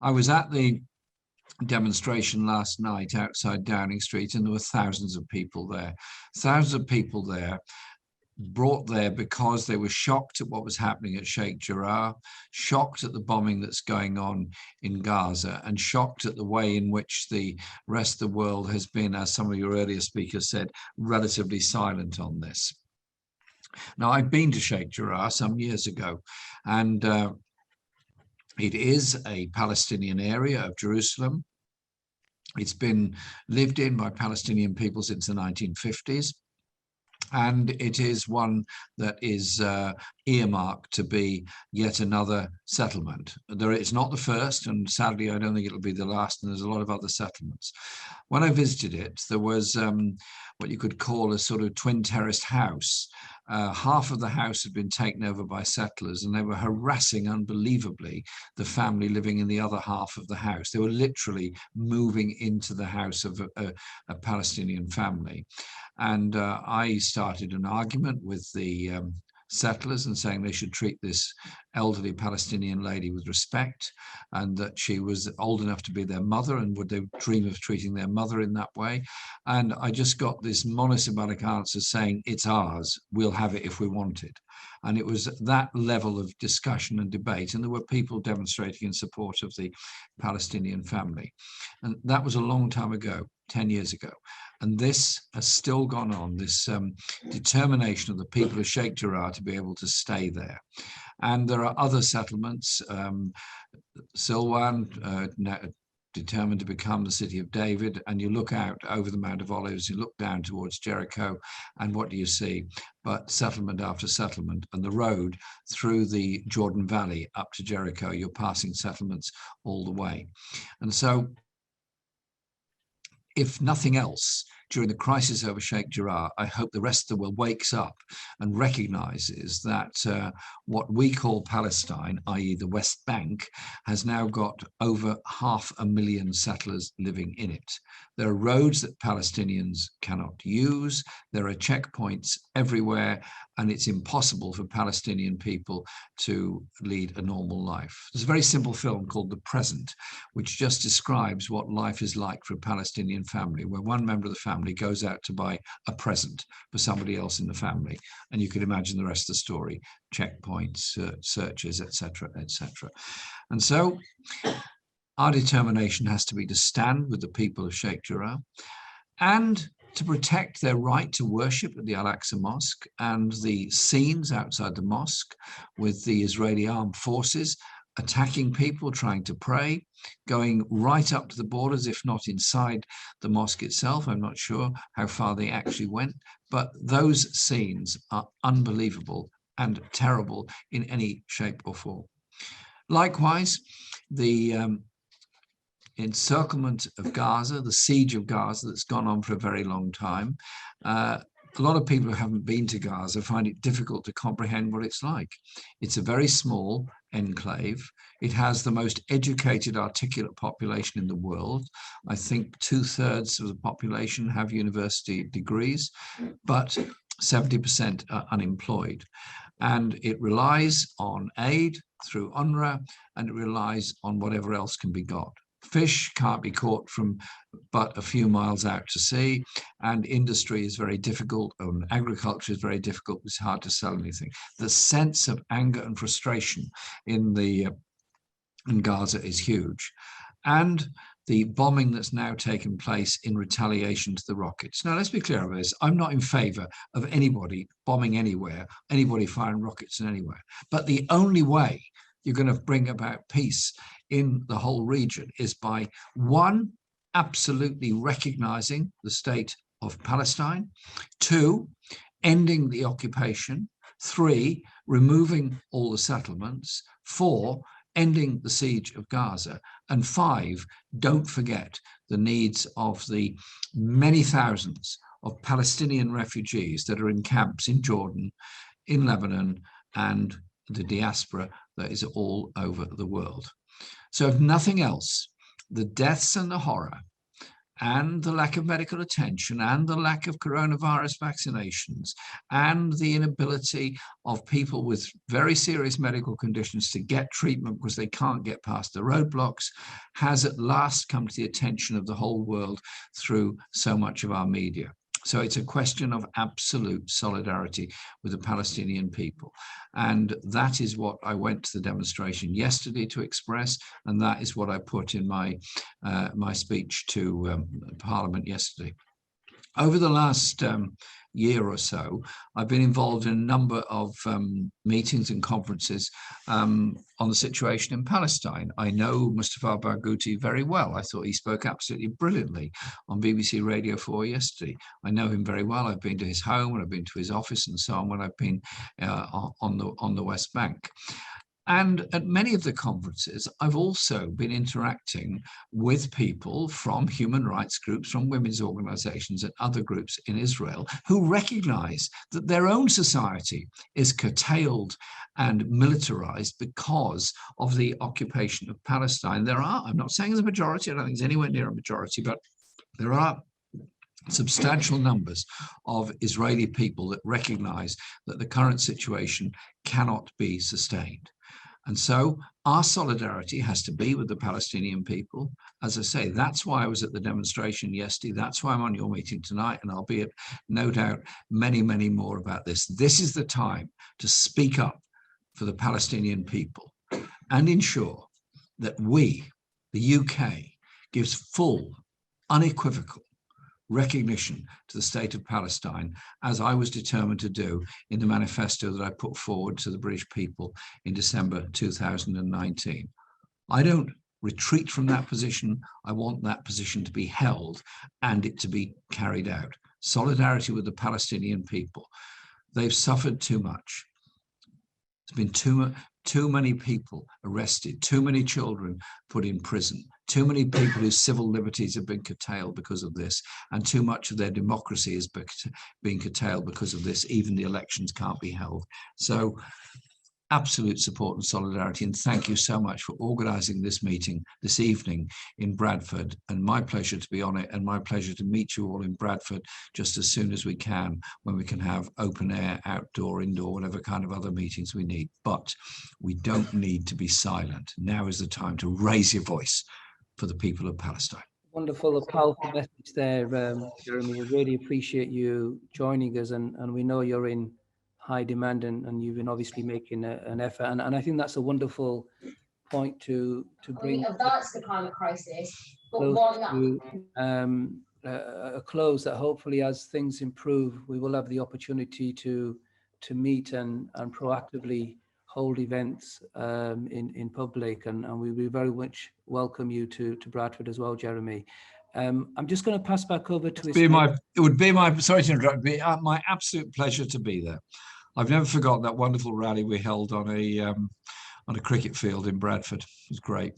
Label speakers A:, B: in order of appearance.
A: I was at the demonstration last night outside Downing Street, and there were thousands of people there. Thousands of people there, brought there because they were shocked at what was happening at Sheikh Jarrah, shocked at the bombing that's going on in Gaza, and shocked at the way in which the rest of the world has been, as some of your earlier speakers said, relatively silent on this. Now, I've been to Sheikh Jarrah some years ago, and it is a Palestinian area of Jerusalem. It's been lived in by Palestinian people since the 1950s. And it is one that is earmarked to be yet another settlement. It's not the first, and sadly, I don't think it'll be the last, and there's a lot of other settlements. When I visited it, there was what you could call a sort of twin-terraced house. Half of the house had been taken over by settlers, and they were harassing unbelievably the family living in the other half of the house. They were literally moving into the house of a Palestinian family. And I started an argument with the settlers and saying they should treat this elderly Palestinian lady with respect, and that she was old enough to be their mother, and would they dream of treating their mother in that way? And I just got this monosyllabic answer saying, it's ours, we'll have it if we want it. And it was that level of discussion and debate, and there were people demonstrating in support of the Palestinian family. And that was a long time ago, 10 years ago. And this has still gone on, this determination of the people of Sheikh Jarrah to be able to stay there. And there are other settlements, Silwan, determined to become the city of David, and you look out over the Mount of Olives, you look down towards Jericho, and what do you see but settlement after settlement? And the road through the Jordan Valley up to Jericho, you're passing settlements all the way. And so, if nothing else, during the crisis over Sheikh Jarrah, I hope the rest of the world wakes up and recognizes that what we call Palestine, i.e. the West Bank, has now got over 500,000 settlers living in it. There are roads that Palestinians cannot use. There are checkpoints everywhere, and it's impossible for Palestinian people to lead a normal life. There's a very simple film called The Present, which just describes what life is like for a Palestinian family, where one member of the family goes out to buy a present for somebody else in the family. And you can imagine the rest of the story, checkpoints, searches, etc., etc. And so our determination has to be to stand with the people of Sheikh Jarrah and to protect their right to worship at the Al-Aqsa Mosque and the scenes outside the mosque with the Israeli armed forces attacking people trying to pray, going right up to the borders, if not inside the mosque itself. I'm not sure how far they actually went, but those scenes are unbelievable and terrible in any shape or form. Likewise, the encirclement of Gaza, the siege of Gaza that's gone on for a very long time. A lot of people who haven't been to Gaza find it difficult to comprehend what it's like. It's a very small enclave. It has the most educated, articulate population in the world. I think 2/3 of the population have university degrees, but 70% are unemployed. And it relies on aid through UNRWA, and it relies on whatever else can be got. Fish can't be caught from but a few miles out to sea, and industry is very difficult, and agriculture is very difficult. It's hard to sell anything. The sense of anger and frustration in Gaza is huge. And the bombing that's now taken place in retaliation to the rockets. Now, let's be clear about this. I'm not in favor of anybody bombing anywhere, anybody firing rockets in anywhere. But the only way you're going to bring about peace in the whole region is by, one, absolutely recognizing the state of Palestine, two, ending the occupation, three, removing all the settlements, four, ending the siege of Gaza, and five, don't forget the needs of the many thousands of Palestinian refugees that are in camps in Jordan, in Lebanon, and the diaspora that is all over the world. So if nothing else, the deaths and the horror and the lack of medical attention and the lack of coronavirus vaccinations and the inability of people with very serious medical conditions to get treatment because they can't get past the roadblocks has at last come to the attention of the whole world through so much of our media. So it's a question of absolute solidarity with the Palestinian people. And that is what I went to the demonstration yesterday to express. And that is what I put in my speech to Parliament yesterday. Over the last year or so, I've been involved in a number of meetings and conferences on the situation in Palestine. I know Mustafa Barghouti very well. I thought he spoke absolutely brilliantly on BBC Radio 4 yesterday. I know him very well. I've been to his home and I've been to his office and so on when I've been on the West Bank. And at many of the conferences, I've also been interacting with people from human rights groups, from women's organizations and other groups in Israel who recognize that their own society is curtailed and militarized because of the occupation of Palestine. There are, I'm not saying the majority, I don't think it's anywhere near a majority, but there are substantial numbers of Israeli people that recognize that the current situation cannot be sustained. And so our solidarity has to be with the Palestinian people. As I say, that's why I was at the demonstration yesterday. That's why I'm on your meeting tonight. And I'll be at, no doubt, many, many more about this. This is the time to speak up for the Palestinian people and ensure that we, the UK, gives full, unequivocal recognition to the state of Palestine, as I was determined to do in the manifesto that I put forward to the British people in December 2019. I don't retreat from that position. I want that position to be held and it to be carried out. Solidarity with the Palestinian people. They've suffered too much. There's been too many people arrested, too many children put in prison, too many people whose civil liberties have been curtailed because of this, and too much of their democracy is being curtailed because of this. Even the elections can't be held. So absolute support and solidarity, and thank you so much for organising this meeting this evening in Bradford, and my pleasure to be on it, and my pleasure to meet you all in Bradford just as soon as we can, when we can have open air, outdoor, indoor, whatever kind of other meetings we need. But we don't need to be silent. Now is the time to raise your voice for the people of Palestine.
B: Wonderful, a powerful message there, Jeremy. We really appreciate you joining us, and we know you're in high demand, and you've been obviously making an effort, and I think that's a wonderful point to bring
C: that's the climate crisis, but
B: to a close, that hopefully as things improve we will have the opportunity to meet and proactively hold events in public, and we will very much welcome you to Bradford as well, Jeremy. I'm just going to pass back over to
A: it would be my sorry to interrupt, be my absolute pleasure to be there. I've never forgotten that wonderful rally we held on a cricket field in Bradford. It was great.